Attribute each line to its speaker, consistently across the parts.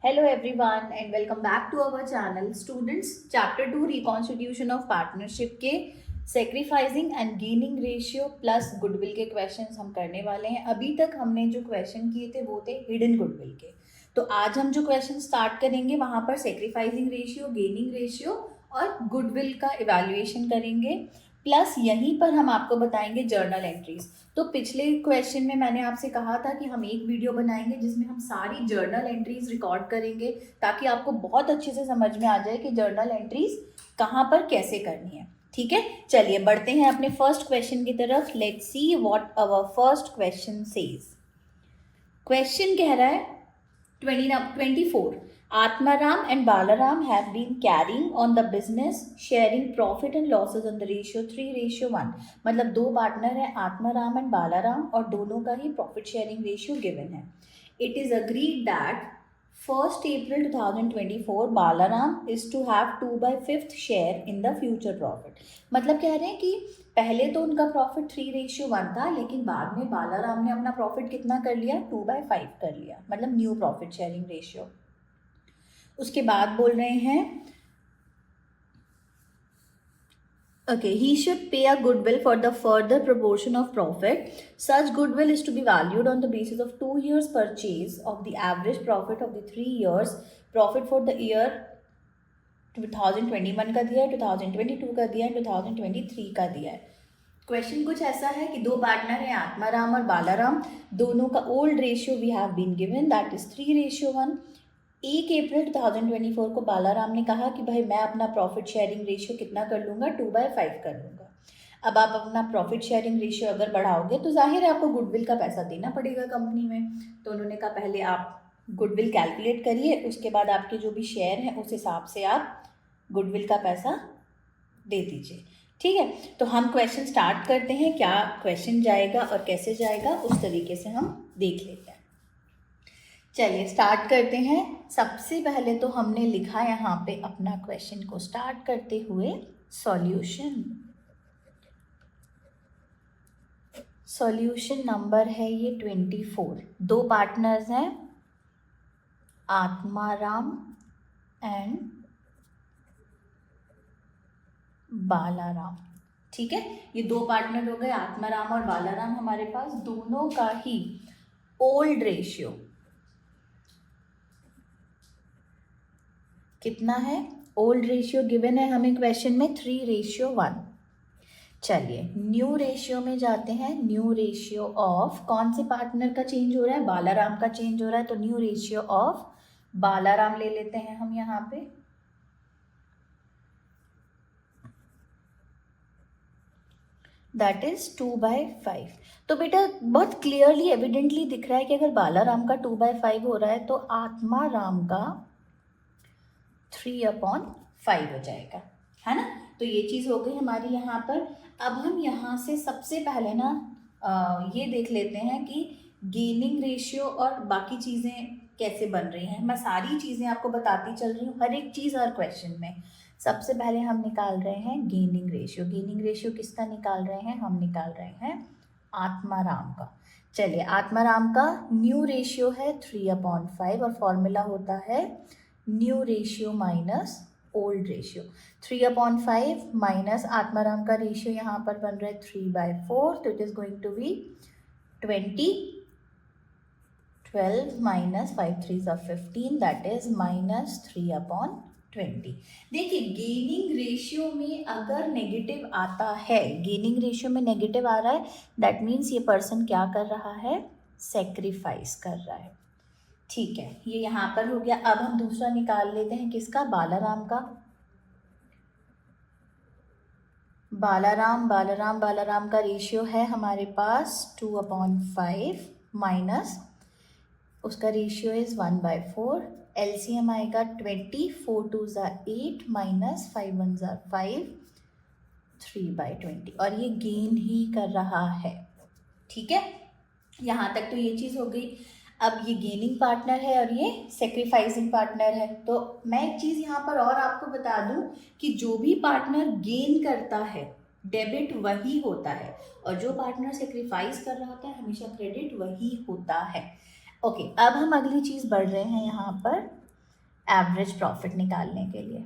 Speaker 1: Hello everyone and welcome back to our channel. Students, chapter 2 reconstitution of partnership के sacrificing and gaining ratio plus goodwill के questions हम करने वाले हैं. अभी तक हमने जो question किए थे वो थे hidden goodwill के. तो आज हम जो question start करेंगे वहाँ पर sacrificing ratio, gaining ratio और goodwill का evaluation करेंगे. प्लस यहीं पर हम आपको बताएंगे जर्नल एंट्रीज. तो पिछले क्वेश्चन में मैंने आपसे कहा था कि हम एक वीडियो बनाएंगे जिसमें हम सारी जर्नल एंट्रीज रिकॉर्ड करेंगे ताकि आपको बहुत अच्छे से समझ में आ जाए कि जर्नल एंट्रीज कहाँ पर कैसे करनी है. ठीक है, चलिए बढ़ते हैं अपने फर्स्ट क्वेश्चन की तरफ. Let's see what our first question says. Question कह रहा है 24. Atmaram and Balaram have been carrying on the business, sharing profit and losses on the ratio 3:1. मतलब दो पार्टनर हैं आत्माराम एंड बालाराम और दोनों का ही प्रॉफिट शेयरिंग रेशियो गिवन है. It is agreed that 1st April 2024 Balaram is to have 2/5 share in the future profit. मतलब कह रहे हैं कि पहले तो उनका प्रॉफिट 3:1 था लेकिन बाद में बालाराम ने अपना प्रॉफिट कितना कर लिया, 2/5 कर लिया. मतलब न्यू प्रॉफिट शेयरिंग रेशियो. उसके बाद बोल रहे हैं he should pay a goodwill for the further proportion of profit. Such goodwill is to be valued on the basis of 2 years purchase of the average profit of the 3 years. Profit for the year 2021 का दिया है, 2022 का दिया है, 2023 का दिया है. Question कुछ ऐसा है कि दो पार्टनर हैं आत्माराम और बालाराम, दोनों का old ratio we have been given that is 3:1. 1 अप्रैल 2024 को बालाराम ने कहा कि भाई मैं अपना प्रॉफिट शेयरिंग रेशियो कितना कर लूँगा, 2/5 कर लूँगा. अब आप अपना प्रॉफिट शेयरिंग रेशियो अगर बढ़ाओगे तो जाहिर है आपको गुडविल का पैसा देना पड़ेगा कंपनी में. तो उन्होंने कहा पहले आप गुडविल कैलकुलेट करिए, उसके बाद आपके जो भी शेयर हैं उस हिसाब से आप गुडविल का पैसा दे दीजिए. ठीक है, तो हम क्वेश्चन स्टार्ट करते हैं. क्या क्वेश्चन जाएगा और कैसे जाएगा उस तरीके से हम देख लेते हैं. चलिए स्टार्ट करते हैं. सबसे पहले तो हमने लिखा यहाँ पे अपना क्वेश्चन को स्टार्ट करते हुए सॉल्यूशन. सॉल्यूशन नंबर है ये 24. दो पार्टनर्स हैं आत्माराम एंड बालाराम. ठीक है, ये दो पार्टनर हो गए आत्माराम और बालाराम. हमारे पास दोनों का ही ओल्ड रेशियो कितना है, ओल्ड रेशियो गिवन है हमें क्वेश्चन में 3:1. चलिए न्यू रेशियो में जाते हैं. न्यू रेशियो ऑफ कौन से पार्टनर का चेंज हो रहा है, बालाराम का चेंज हो रहा है. तो न्यू रेशियो ऑफ बालाराम ले लेते हैं हम यहाँ पे. That is 2/5. तो बेटा बहुत क्लियरली एविडेंटली दिख रहा है कि अगर बालाराम का 2/5 हो रहा है तो आत्माराम का 3/5 हो जाएगा, है ना. तो ये चीज़ हो गई हमारी यहाँ पर. अब हम यहाँ से सबसे पहले ना ये देख लेते हैं कि गेनिंग रेशियो और बाकी चीज़ें कैसे बन रही हैं. मैं सारी चीज़ें आपको बताती चल रही हूँ, हर एक चीज़ हर क्वेश्चन में. सबसे पहले हम निकाल रहे हैं गेनिंग रेशियो. गेनिंग रेशियो किसका निकाल रहे हैं, हम निकाल रहे हैं आत्माराम का. चलिए आत्माराम का न्यू रेशियो है 3/5 और फॉर्मूला होता है new ratio minus old ratio. 3/5 minus Atmaram का रेशियो यहाँ पर बन रहा है 3/4. तो it is going to be 20. 12 minus 5 3 15 that is -3/20. देखिए गेनिंग रेशियो में अगर नेगेटिव आता है, गेनिंग रेशियो में नेगेटिव आ रहा है, दैट मीन्स ये पर्सन क्या कर रहा है, सेक्रीफाइस कर रहा है. ठीक है, ये यहाँ पर हो गया. अब हम दूसरा निकाल लेते हैं किसका, बालाराम का. बालाराम का रेशियो है हमारे पास 2/5 माइनस उसका रेशियो इज 1/4. एलसीएम आएगा 20. 4 2s are 8 minus 5 1s are 5, 3/20. और ये गेन ही कर रहा है. ठीक है, यहाँ तक तो ये चीज़ हो गई. अब ये गेनिंग पार्टनर है और ये सेक्रीफाइसिंग पार्टनर है. तो मैं एक चीज़ यहाँ पर और आपको बता दूँ कि जो भी पार्टनर गेन करता है डेबिट वही होता है और जो पार्टनर सेक्रीफाइस कर रहा होता है हमेशा क्रेडिट वही होता है. ओके, अब हम अगली चीज़ बढ़ रहे हैं यहाँ पर. एवरेज प्रॉफिट निकालने के लिए।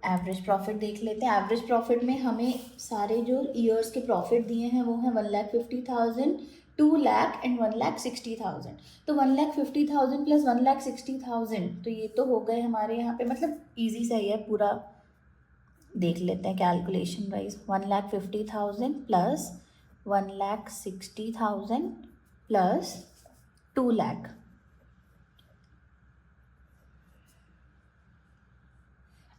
Speaker 1: एवरेज प्रॉफिट देख लेते हैं। एवरेज प्रॉफिट में हमें सारे जो ईयर्स के प्रॉफिट दिए हैं वो हैं 1,50,000, 2 लाख एंड 1,60,000। तो 1,50,000 प्लस 1,60,000, तो ये तो हो गए हमारे यहाँ पे, मतलब इजी सा ही है पूरा। देख लेते हैं calculation wise. 1,50,000 plus 1,60,000 plus 2 lakh,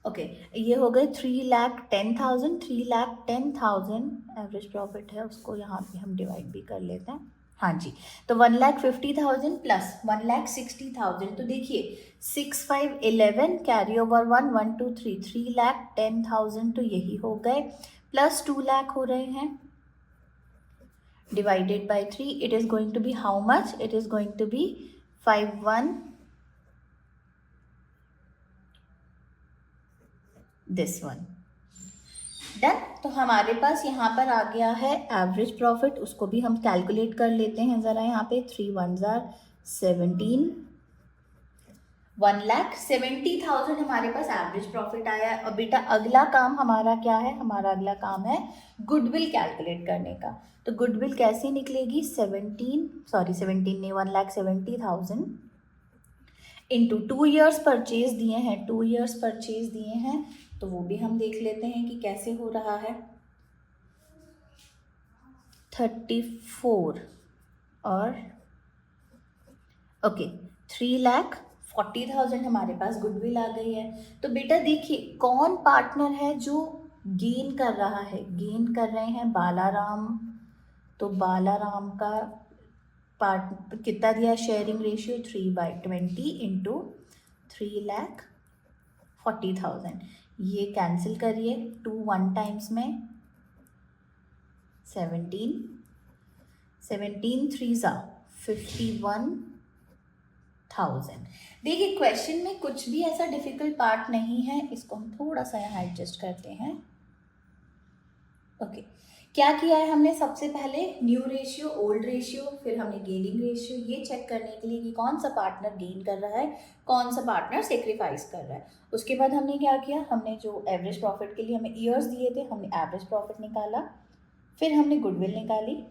Speaker 1: okay ये हो गए 3,10,000। 3,10,000 एवरेज प्रॉफिट है, उसको यहाँ पे हम डिवाइड भी कर लेते हैं। हाँ जी, तो 1,50,000 प्लस 1,60,000, तो देखिए 6, 5, 11 कैरी ओवर 1, 1, 2, 3, 3,10,000 तो यही हो गए, प्लस 2 लाख हो रहे हैं, divided by 3, it is going to be how much? It is going to be 5,1 this one. Done. तो हमारे पास यहाँ पर आ गया है एवरेज प्रॉफिट, उसको भी हम कैलकुलेट कर लेते हैं ज़रा। यहाँ पे 3 1 17, 1,70,000 हमारे पास एवरेज प्रॉफिट आया। अब बेटा अगला काम हमारा क्या है? हमारा अगला काम है गुडविल कैलकुलेट करने का। तो गुडविल कैसे निकलेगी? 17 नहीं, 1,70,000 इंटू 2 ईयर्स परचेज दिए हैं, 2 ईयर्स परचेज दिए हैं, तो वो भी हम देख लेते हैं कि कैसे हो रहा है। 34 और ओके 3,40,000 हमारे पास गुडविल आ गई है। तो बेटा देखिए कौन पार्टनर है जो गेन कर रहा है? गेन कर रहे हैं बालाराम। तो बालाराम का पार्ट कितना दिया? Sharing ratio 3/20 into 3,40,000। ये कैंसिल करिए, 2 1 टाइम्स में 17, 17 3 51,000। देखिए क्वेश्चन में कुछ भी ऐसा डिफिकल्ट पार्ट नहीं है, इसको हम थोड़ा सा यहाँ एडजस्ट करते हैं। ओके क्या किया है हमने? सबसे पहले न्यू रेशियो, ओल्ड रेशियो, फिर हमने गेनिंग रेशियो, ये चेक करने के लिए कि कौन सा पार्टनर गेन कर रहा है, कौन सा पार्टनर सेक्रीफाइस कर रहा है। उसके बाद हमने क्या किया? हमने जो एवरेज प्रॉफिट के लिए हमें ईयर्स दिए थे, हमने एवरेज प्रॉफिट निकाला, फिर हमने गुडविल निकाली,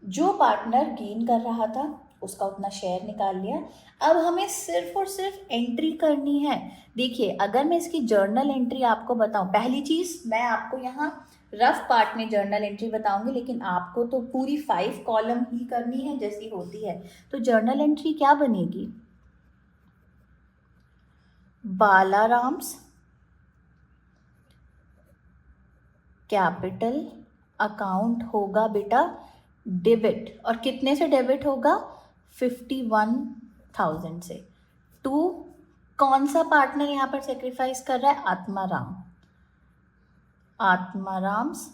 Speaker 1: जो पार्टनर गेन कर रहा था उसका उतना शेयर निकाल लिया। अब हमें सिर्फ और सिर्फ एंट्री करनी है। देखिए अगर मैं इसकी जर्नल एंट्री आपको बताऊं, पहली चीज़ मैं आपको यहाँ रफ पार्ट में जर्नल एंट्री बताऊंगी, लेकिन आपको तो पूरी 5 कॉलम ही करनी है जैसी होती है। तो जर्नल एंट्री क्या बनेगी? बालाराम्स कैपिटल अकाउंट होगा बेटा डेबिट, और कितने से डेबिट होगा? 51,000 से। टू कौन सा पार्टनर यहाँ पर सेक्रीफाइस कर रहा है? आत्माराम। आत्माराम्स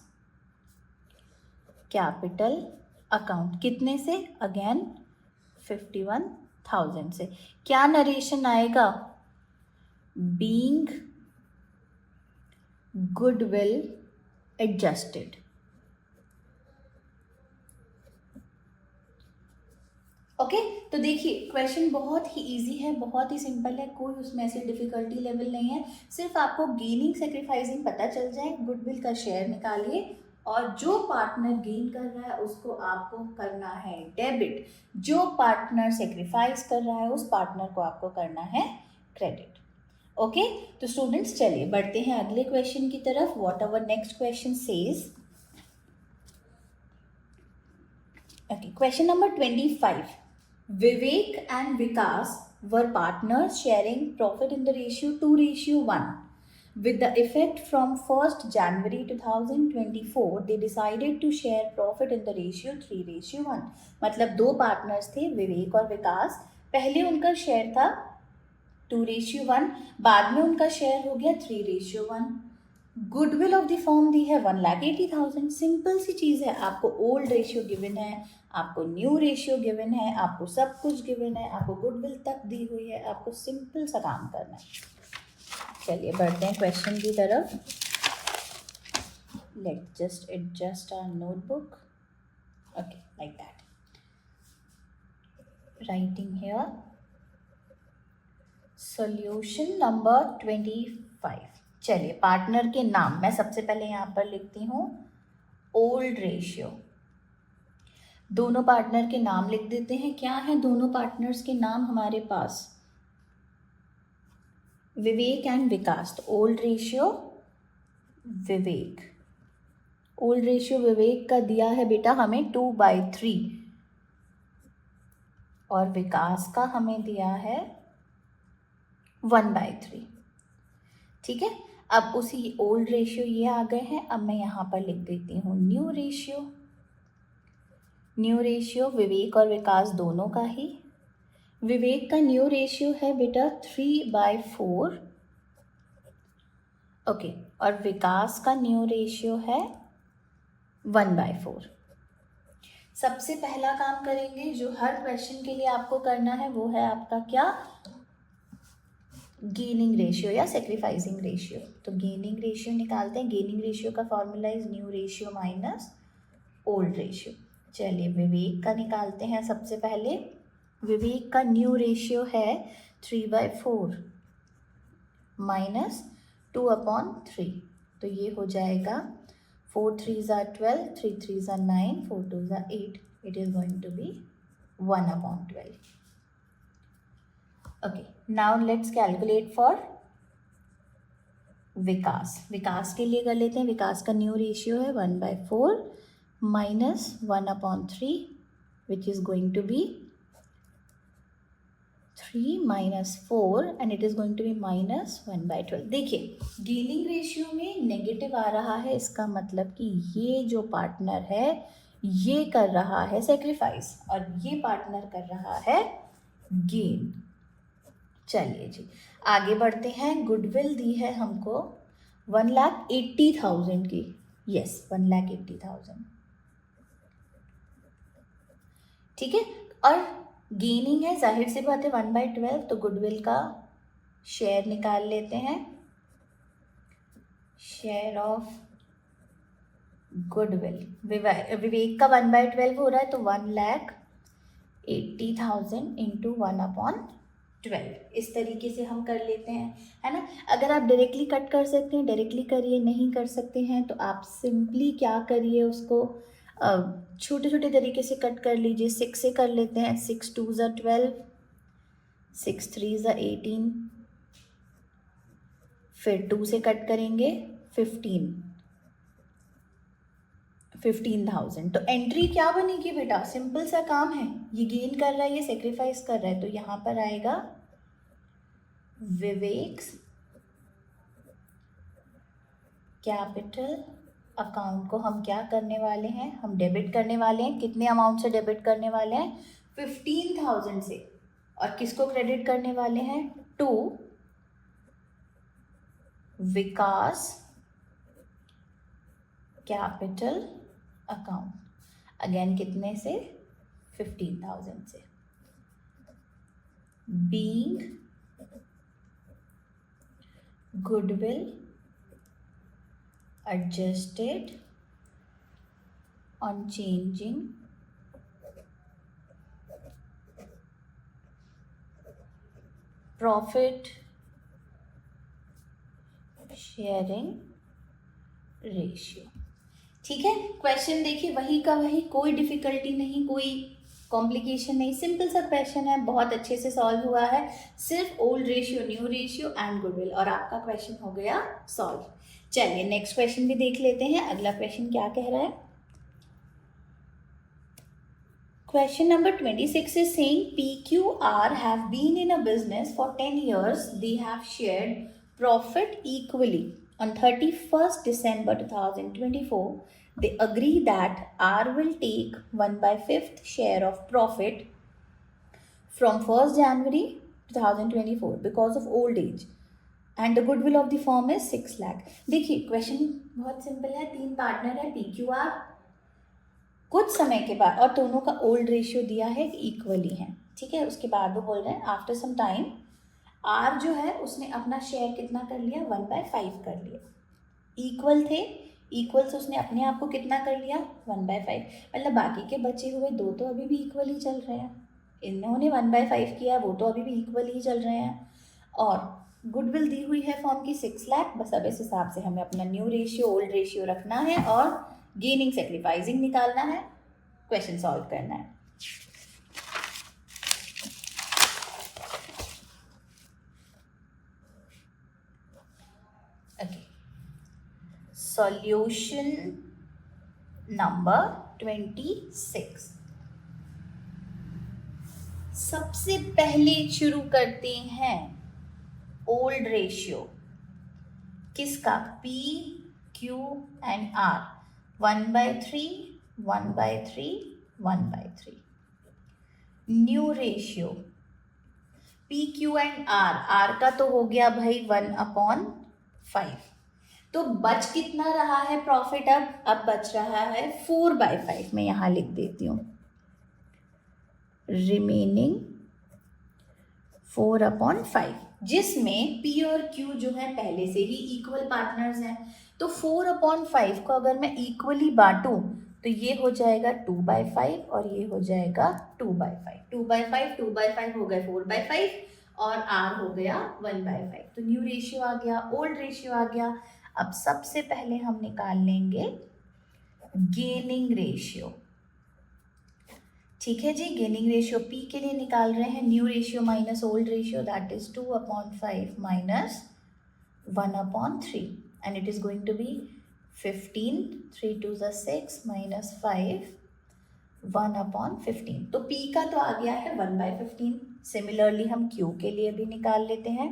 Speaker 1: कैपिटल अकाउंट कितने से? अगेन 51,000 से। क्या नरेशन आएगा? Being goodwill adjusted. ओके तो देखिए क्वेश्चन बहुत ही इजी है, बहुत ही सिंपल है, कोई उसमें ऐसी डिफिकल्टी लेवल नहीं है। सिर्फ आपको गेनिंग सेक्रीफाइसिंग पता चल जाए, गुडविल का शेयर निकालिए, और जो पार्टनर गेन कर रहा है उसको आपको करना है डेबिट, जो पार्टनर सेक्रीफाइस कर रहा है उस पार्टनर को आपको करना है क्रेडिट। ओके तो स्टूडेंट्स चलिए बढ़ते हैं अगले क्वेश्चन की तरफ। What our next question says. Okay question number 25। Vivek and Vikas were partners sharing profit in the ratio 2:1. With the effect from 1st January 2024, they decided to share profit in the ratio 3:1. मतलब दो partners थे विवेक और विकास, पहले उनका share था 2:1, बाद में उनका शेयर हो गया 3:1। गुडविल ऑफ द फॉर्म दी है 1,80,000। सिंपल सी चीज़ है, आपको ओल्ड रेशियो गिवन है, आपको न्यू रेशियो गिवन है, आपको सब कुछ गिवन है, आपको गुडविल तक दी हुई है, आपको सिंपल सा काम करना है। चलिए बढ़ते हैं क्वेश्चन की तरफ। Let just adjust our notebook. Okay like that, writing here. Solution number 25। चलिए, पार्टनर के नाम मैं सबसे पहले यहाँ पर लिखती हूँ ओल्ड रेशियो। दोनों पार्टनर के नाम लिख देते हैं। क्या है दोनों पार्टनर्स के नाम हमारे पास? विवेक एंड विकास। तो ओल्ड रेशियो विवेक, ओल्ड रेशियो विवेक का दिया है बेटा हमें 2/3 और विकास का हमें दिया है 1/3। ठीक है, अब उसी ओल्ड रेशियो ये आ गए हैं। अब मैं यहाँ पर लिख देती हूँ न्यू रेशियो। न्यू रेशियो विवेक और विकास दोनों का ही। विवेक का न्यू रेशियो है बेटा 3/4, ओके, और विकास का न्यू रेशियो है 1/4। सबसे पहला काम करेंगे जो हर क्वेश्चन के लिए आपको करना है वो है आपका क्या? गेनिंग रेशियो या सेक्रीफाइसिंग रेशियो। तो गेनिंग रेशियो निकालते हैं। गेनिंग रेशियो का formula is new ratio minus old ratio. चलिए विवेक का निकालते हैं। सबसे पहले विवेक का न्यू रेशियो है 3/4 माइनस 2/3, तो ये हो जाएगा 4 3s are 12, 3 3s are 9, 4 2s are 8. It is going to be 1/12. Okay, now let's calculate for विकास। विकास के लिए कर लेते हैं। विकास का न्यू रेशियो है 1/4 minus 1/3 which is going to be 3 minus 4 and it is going to be minus 1/12। देखिए gaining ratio में negative आ रहा है, इसका मतलब कि ये जो पार्टनर है ये कर रहा है सेक्रीफाइस और ये पार्टनर कर रहा है गेन। चलिए जी आगे बढ़ते हैं। गुडविल दी है हमको 1,80,000 की। यस 1,80,000, ठीक है, और गेनिंग है, जाहिर सी बात है 1/12, तो गुडविल का शेयर निकाल लेते हैं। शेयर ऑफ गुडविल विवेक का 1/12 हो रहा है, तो 1,80,000 इंटू 1/12 इस तरीके से हम कर लेते हैं, है ना। अगर आप डायरेक्टली कट कर सकते हैं डायरेक्टली करिए, नहीं कर सकते हैं तो आप सिंपली क्या करिए, उसको छोटे छोटे तरीके से कट कर लीजिए। 6 से कर लेते हैं। 6 2s are 12, 6 3s are 18, फिर 2 से कट करेंगे 15,000। तो एंट्री क्या बनेगी बेटा? सिंपल सा काम है, ये गेन कर रहा है ये सेक्रीफाइस कर रहा है, तो यहाँ पर आएगा विवेक्स कैपिटल अकाउंट को हम क्या करने वाले हैं, हम डेबिट करने वाले हैं। कितने अमाउंट से डेबिट करने वाले हैं? 15,000 से। और किसको क्रेडिट करने वाले हैं? To Vikas capital account. Again कितने से? 15,000 से। Being goodwill adjusted on changing profit sharing ratio। ठीक है, क्वेश्चन देखिए वही का वही, कोई डिफिकल्टी नहीं, कोई कॉम्प्लिकेशन नहीं, सिंपल सा क्वेश्चन है, बहुत अच्छे से सॉल्व हुआ है। सिर्फ old ratio, new ratio and goodwill और आपका क्वेश्चन हो गया सॉल्व। चलिए नेक्स्ट क्वेश्चन भी देख लेते हैं। अगला क्वेश्चन क्या कह रहा है? Question number 26 is saying PQR have been in a business for 10 years. They have shared profit equally. On 31st December 2024, they agree that R will take 1/5 share of profit from 1st January 2024 because of old age. And the goodwill of the form is 6 lakh. देखिए question बहुत simple है। 3 partner है PQR, कुछ समय के बाद, और दोनों का ओल्ड रेशियो दिया है इक्वली है, ठीक है। उसके बाद वो बोल रहे हैं आफ्टर सम टाइम R जो है उसने अपना शेयर कितना कर लिया? 1/5 कर लिया। इक्वल थे, इक्वल से उसने अपने आप को कितना कर लिया? 1/5। मतलब बाकी के बचे हुए 2 तो अभी भी इक्वल ही चल रहे हैं। इन्होंने 1/5 किया, वो तो अभी भी इक्वल ही चल रहे हैं। और गुडविल दी हुई है फॉर्म की 6 लाख। बस अब इस हिसाब से हमें अपना न्यू रेशियो ओल्ड रेशियो रखना है और गेनिंग सेक्रीफाइसिंग निकालना है, क्वेश्चन सॉल्व करना है। Okay, solution number 26। सबसे पहले शुरू करते हैं ओल्ड रेशियो किसका, P, Q and R, 1/3, 1/3, 1/3। New ratio P, Q and R का तो हो गया भाई 1/5। तो बच कितना रहा है प्रॉफिट, अब बच रहा है 4/5। मैं यहां लिख देती हूँ, रिमेनिंग 4/5, जिसमें P और Q जो है पहले से ही इक्वल पार्टनर्स हैं। तो 4/5 को अगर मैं इक्वली बांटूं तो ये हो जाएगा 2/5 और ये हो जाएगा 2/5। 2/5 2/5 हो गए 4/5 और R हो गया 1/5। तो न्यू रेशियो आ गया, ओल्ड रेशियो आ गया। अब सबसे पहले हम निकाल लेंगे गेनिंग रेशियो। ठीक है जी, गेनिंग रेशियो P के लिए निकाल रहे हैं, new ratio minus old ratio, that is 2/5 minus 1/3 and it is going to be 15, 3 2 6 minus 5, 1/15। तो P का तो आ गया है 1/15। सिमिलरली हम Q के लिए भी निकाल लेते हैं,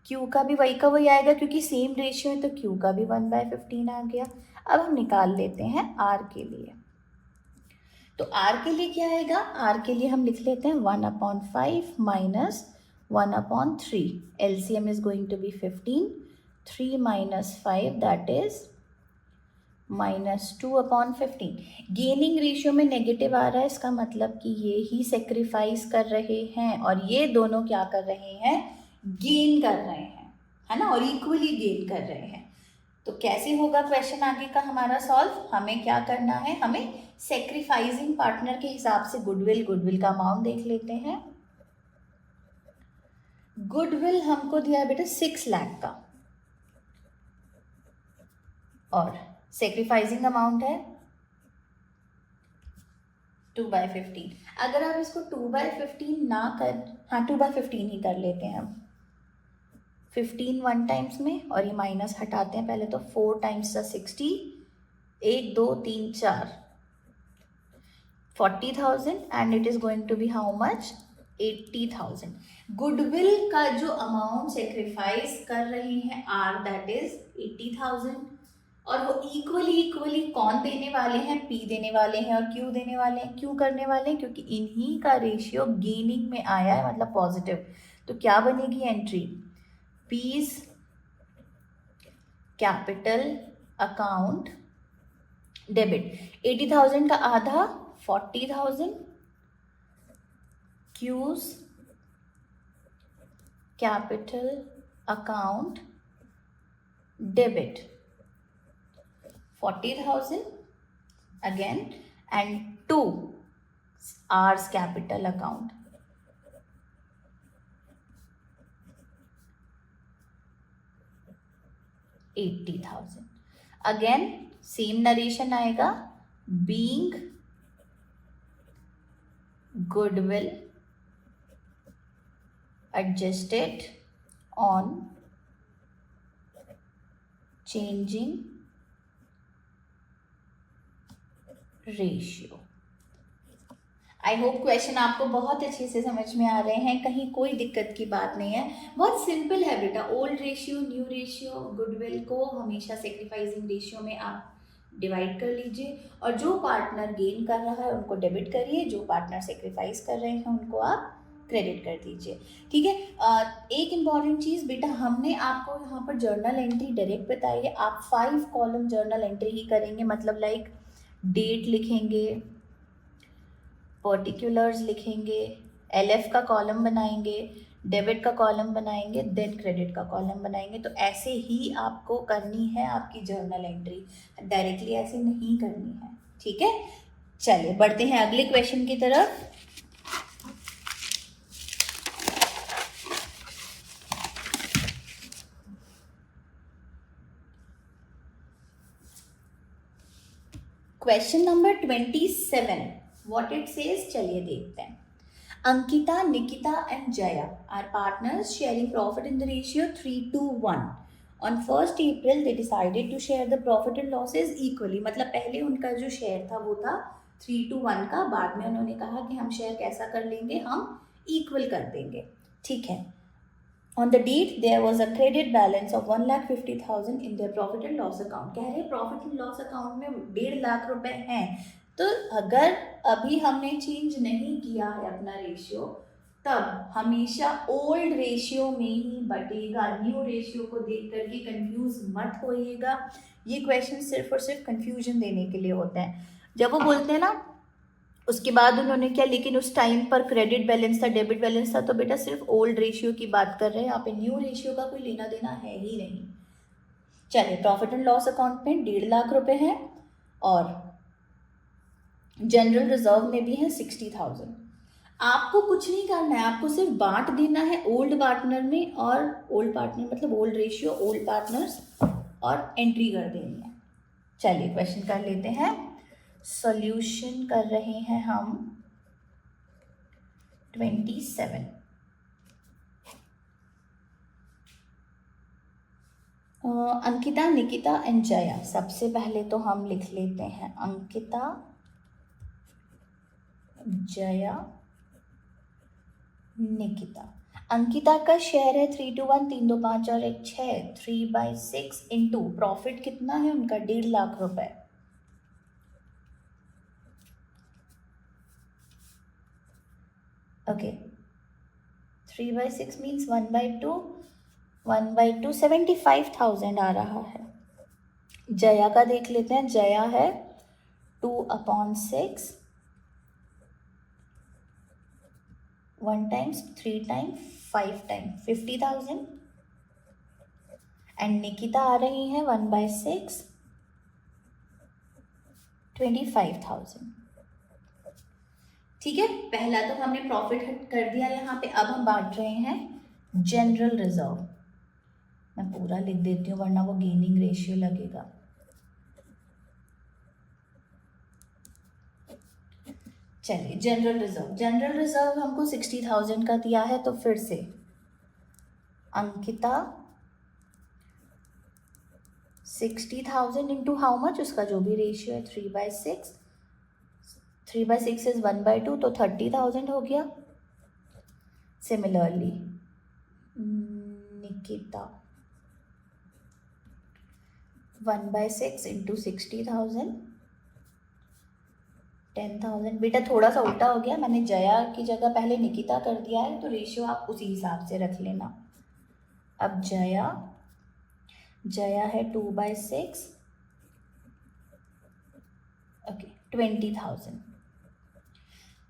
Speaker 1: Q का भी वही का वही आएगा क्योंकि सेम रेशियो है, तो Q का भी 1/15 आ गया। अब हम निकाल लेते हैं R के लिए। तो R के लिए क्या आएगा, R के लिए हम लिख लेते हैं 1/5 minus 1/3। LCM is going to be 15, 3 minus 5 that is -2/15। Gaining ratio में नेगेटिव आ रहा है, इसका मतलब कि ये ही सेक्रीफाइस कर रहे हैं और ये दोनों क्या कर रहे हैं, गेन कर रहे हैं, है ना, और इक्वली गेन कर रहे हैं। तो कैसे होगा क्वेश्चन आगे का हमारा सॉल्व, हमें क्या करना है, हमें सेक्रीफाइसिंग पार्टनर के हिसाब से गुडविल का अमाउंट देख लेते हैं। गुडविल हमको दिया है बेटा 6 लाख का और सेक्रीफाइसिंग अमाउंट है 2/15। अगर आप इसको 2/15 ना कर, हाँ 2/15 ही कर लेते हैं हम, 15 1 टाइम्स में और ये माइनस हटाते हैं पहले, तो 4 times 60, 1 2 3 4, 40,000 and it is going to be how much, 80,000। Goodwill का जो अमाउंट सेक्रीफाइस कर रही हैं आर, दैट इज 80,000 और वो इक्वली कौन देने वाले हैं, P देने वाले हैं और Q देने वाले हैं। क्यों करने वाले हैं, क्योंकि इन्हीं का रेशियो गेनिंग में आया है, मतलब पॉजिटिव। तो क्या बनेगी entry, P's capital account debit, 80,000 का आधा 40,000, Q's capital account debit 40,000 again and 2 R's capital account. $80,000. Again same narration आएगा, being goodwill adjusted on changing ratio. I hope question आपको बहुत अच्छे से समझ में आ रहे हैं, कहीं कोई दिक्कत की बात नहीं है, बहुत सिंपल है बेटा। Old ratio, new ratio, goodwill को हमेशा सेक्रीफाइसिंग रेशियो में आप डिवाइड कर लीजिए और जो पार्टनर गेन कर रहा है उनको डेबिट करिए, जो पार्टनर सेक्रीफाइस कर रहे हैं उनको आप क्रेडिट कर दीजिए। ठीक है, एक इम्पॉर्टेंट चीज़ बेटा, हमने आपको यहाँ पर जर्नल एंट्री डायरेक्ट बताई है, आप 5 कॉलम जर्नल एंट्री ही करेंगे, मतलब लाइक डेट लिखेंगे, पर्टिकुलर्स लिखेंगे, LF का कॉलम बनाएंगे, डेबिट का कॉलम बनाएंगे, देन क्रेडिट का कॉलम बनाएंगे। तो ऐसे ही आपको करनी है आपकी जर्नल एंट्री, डायरेक्टली ऐसे नहीं करनी है। ठीक है, चलिए बढ़ते हैं अगले क्वेश्चन की तरफ। Question number 27, what it says, चलिए देखते हैं. Ankita, Nikita and Jaya are partners sharing profit in the ratio 3:1. On 1st April they decided to share the profit and losses equally. मतलब पहले उनका जो शेयर था वो था 3:1 का, बाद में उन्होंने कहा कि हम शेयर कैसा कर लेंगे, हम इक्वल कर देंगे. ठीक है. On the date there was a credit balance of 1,50,000 in their profit and loss account. कह रहे प्रॉफिट एंड लॉस अकाउंट में 1.5 लाख रुपए हैं. तो अगर अभी हमने चेंज नहीं किया है अपना रेशियो, तब हमेशा ओल्ड रेशियो में ही बटेगा. न्यू रेशियो को देख करके कंफ्यूज मत होइएगा. ये क्वेश्चन सिर्फ और सिर्फ कंफ्यूजन देने के लिए होते हैं. जब वो बोलते हैं ना, उसके बाद उन्होंने क्या, लेकिन उस टाइम पर क्रेडिट बैलेंस था, डेबिट बैलेंस था, तो बेटा सिर्फ ओल्ड रेशियो की बात कर रहे हैं. यहाँ पे न्यू रेशियो का कोई लेना देना है ही नहीं. चलिए, प्रॉफिट एंड लॉस अकाउंट में 1.5 लाख रुपए हैं और जनरल रिजर्व में भी है 60,000. आपको कुछ नहीं करना है, आपको सिर्फ बांट देना है ओल्ड पार्टनर में, और ओल्ड पार्टनर मतलब ओल्ड रेशियो, ओल्ड पार्टनर्स, और एंट्री कर देनी है. चलिए क्वेश्चन कर लेते हैं. सॉल्यूशन कर रहे हैं हम 27. अंकिता, निकिता एंड जया. सबसे पहले तो हम लिख लेते हैं अंकिता, जया, निकिता. अंकिता का शेयर है 3:1, 3 2 5 और 1 6, 3/6 इंटू प्रॉफिट कितना है उनका, 1.5 लाख रुपए. ओके, 3/6 मीन्स 1/2, 1/2 75,000 आ रहा है. जया का देख लेते हैं. जया है 2/6, 1 times, 3 times, 5 times, 50,000. And Nikita आ रही है 1/6, 25,000. ठीक है, पहला तो हमने प्रॉफिट कर दिया यहाँ पे. अब हम बांट रहे हैं जनरल रिजर्व. मैं पूरा लिख देती हूँ वरना वो गेनिंग रेशियो लगेगा. चलिए, जनरल रिजर्व. जनरल रिजर्व हमको 60,000 का दिया है, तो फिर से अंकिता 60,000 इंटू हाउ मच, उसका जो भी रेशियो है 3/6. 3/6 इज 1/2, तो 30,000 हो गया. Similarly Nikita 1/6 into 60,000, 10,000. बेटा थोड़ा सा उल्टा हो गया, मैंने जया की जगह पहले निकिता कर दिया है, तो रेशियो आप उसी हिसाब से रख लेना. अब जया है 2/6, ओके, 20,000.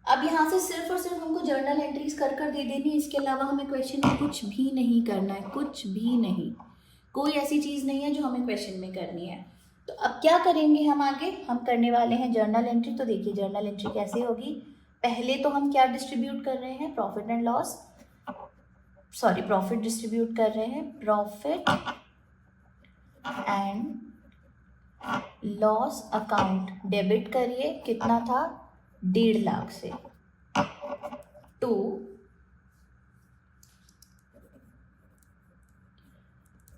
Speaker 1: अब यहाँ से सिर्फ और सिर्फ हमको जर्नल एंट्रीज कर दे देनी है. इसके अलावा हमें क्वेश्चन में कुछ भी नहीं करना है, कुछ भी नहीं. कोई ऐसी चीज़ नहीं है जो हमें क्वेश्चन में करनी है. तो अब क्या करेंगे हम आगे, हम करने वाले हैं जर्नल एंट्री. तो देखिए जर्नल एंट्री कैसे होगी. पहले तो हम क्या डिस्ट्रीब्यूट कर रहे हैं, profit and loss, sorry profit distribute कर रहे हैं. Profit and loss account debit करिए, कितना था, 1.5 लाख से, टू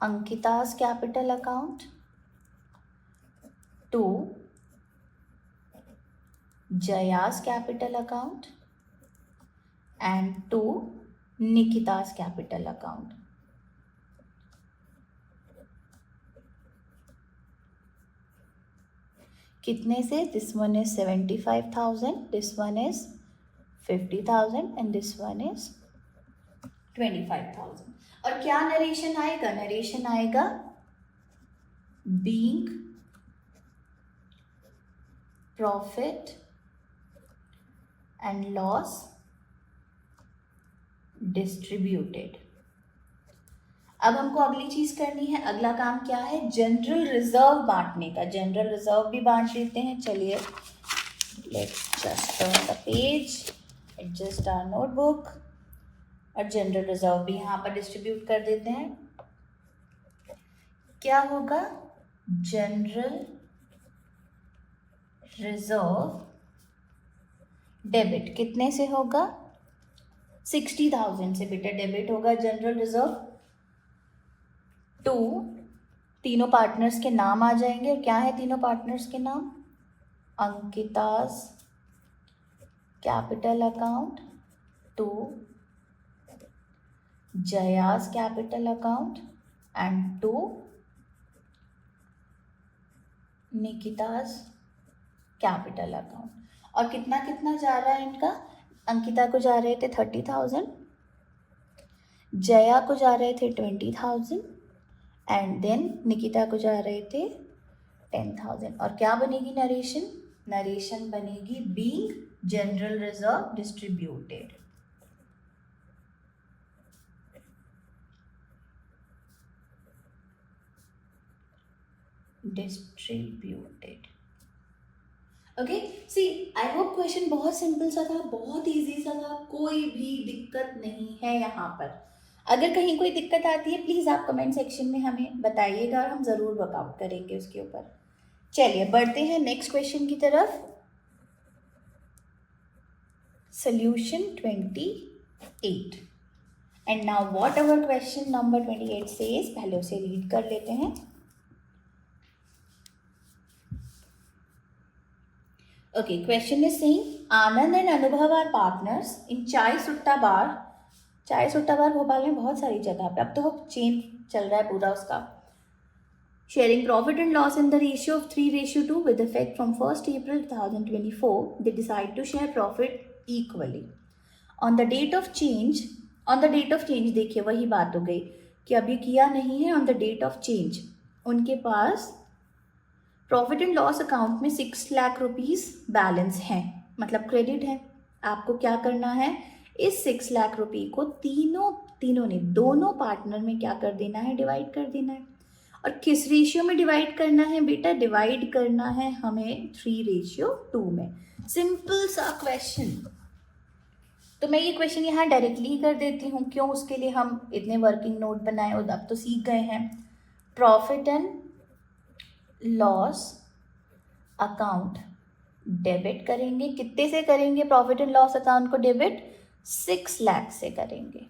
Speaker 1: अंकिता's कैपिटल अकाउंट, टू जया's कैपिटल अकाउंट, एंड टू निकिता's कैपिटल अकाउंट. कितने से, this one is 75,000, this one is 50,000 and this one is 25,000. और क्या नरेशन आएगा, नरेशन आएगा being profit and loss distributed. अब हमको अगली चीज करनी है. अगला काम क्या है, जनरल रिजर्व बांटने का. जनरल रिजर्व भी बांट लेते हैं. चलिए, let's just turn the page, adjust our notebook, और जनरल रिजर्व भी यहाँ पर डिस्ट्रीब्यूट कर देते हैं. क्या होगा, जनरल रिजर्व डेबिट कितने से होगा? 60,000 से बेटा डेबिट होगा जनरल रिजर्व टू, तीनों पार्टनर्स के नाम आ जाएंगे। क्या है तीनों पार्टनर्स के नाम? Ankita's capital account to Jaya's capital account and to Nikita's capital account. और कितना कितना जा रहा है इनका? अंकिता को जा रहे थे 30,000, जया को जा रहे थे 20,000 एंड देन निकिता को जा रहे थे 10,000। और क्या बनेगी नरेशन? नरेशन बनेगी being general reserve distributed. Okay, see I hope question बहुत सिंपल सा था, बहुत इजी सा था, कोई भी दिक्कत नहीं है यहाँ पर। अगर कहीं कोई दिक्कत आती है प्लीज़ आप कमेंट सेक्शन में हमें बताइएगा और हम ज़रूर वर्कआउट करेंगे उसके ऊपर। चलिए बढ़ते हैं नेक्स्ट क्वेश्चन की तरफ। Solution 28 and now what our question number 28 says, पहले उसे रीड कर लेते हैं। Okay, question is saying Anand and अनुभव आर पार्टनर्स इन चाय सुट्टा बार। चाय सुट्टा बार भोपाल में बहुत सारी जगह पे, अब तो वो चेन चल रहा है पूरा उसका। Sharing profit and loss in the ratio of 3:2 with effect from 1 April 2024 they decide to share profit equally on the date of change. On the date of change देखिए वही बात हो गई कि अभी किया नहीं है। On the date of change उनके पास प्रॉफिट एंड लॉस अकाउंट में 6 लाख रुपीज़ बैलेंस हैं, मतलब क्रेडिट है। आपको क्या करना है, इस 6 लाख रुपये को तीनों ने दोनों पार्टनर में क्या कर देना है, डिवाइड कर देना है। और किस रेशियो में डिवाइड करना है बेटा? डिवाइड करना है हमें 3:2 में। सिंपल सा क्वेश्चन। तो मैं ये क्वेश्चन यहाँ डायरेक्टली ही कर देती हूँ, क्यों उसके लिए हम इतने वर्किंग नोट बनाए और अब तो सीख गए हैं। Profit and loss account debit करेंगे, कितने से करेंगे प्रॉफिट एंड लॉस अकाउंट को डेबिट? 6 लाख से करेंगे।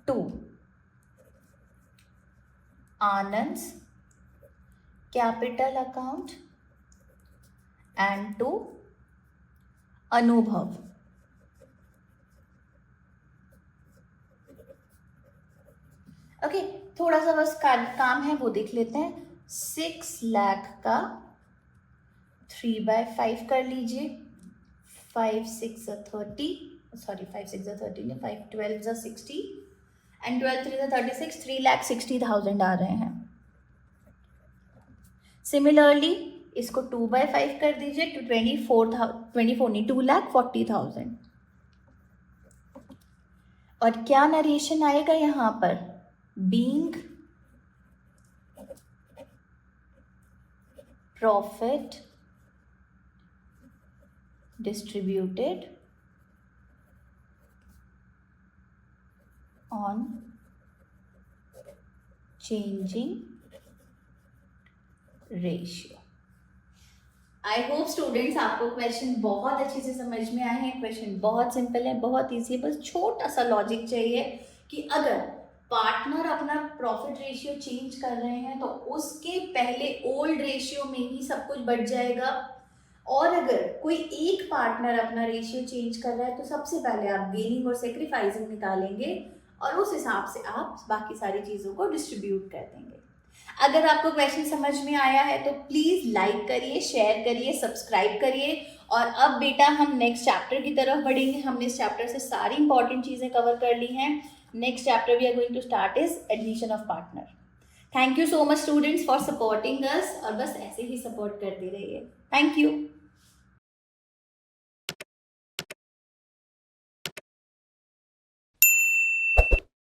Speaker 1: To Anand capital account and to Anubhav. Okay, थोड़ा सा बस काम है वो देख लेते हैं। 6 लाख का 3/5 कर लीजिए। 5 6 30, सॉरी 5 6 30 नहीं, 5 12 60 एंड 12 3 36, 3,60,000 आ रहे हैं। सिमिलरली इसको 2/5 कर दीजिए तो 2,40,000। और क्या नरेशन आएगा यहाँ पर? Being profit distributed on changing ratio। I hope students आपको क्वेश्चन बहुत अच्छे से समझ में आए हैं। क्वेश्चन बहुत सिंपल है, बहुत ईजी है, बस छोटा सा लॉजिक चाहिए कि अगर पार्टनर अपना प्रॉफिट रेशियो चेंज कर रहे हैं तो उसके पहले ओल्ड रेशियो में ही सब कुछ बढ़ जाएगा। और अगर कोई एक पार्टनर अपना रेशियो चेंज कर रहा है तो सबसे पहले आप गेनिंग और सेक्रीफाइसिंग निकालेंगे और उस हिसाब से आप बाकी सारी चीज़ों को डिस्ट्रीब्यूट कर देंगे। अगर आपको क्वेश्चन समझ में आया है तो प्लीज़ लाइक करिए, शेयर करिए, सब्सक्राइब करिए। और अब बेटा हम नेक्स्ट चैप्टर की तरफ बढ़ेंगे। हमने इस चैप्टर से सारी इंपॉर्टेंट चीज़ें कवर कर ली हैं। Next chapter we are going to start is admission of partner. Thank you so much students for supporting us और बस ऐसे ही support करते रहिए। Thank you.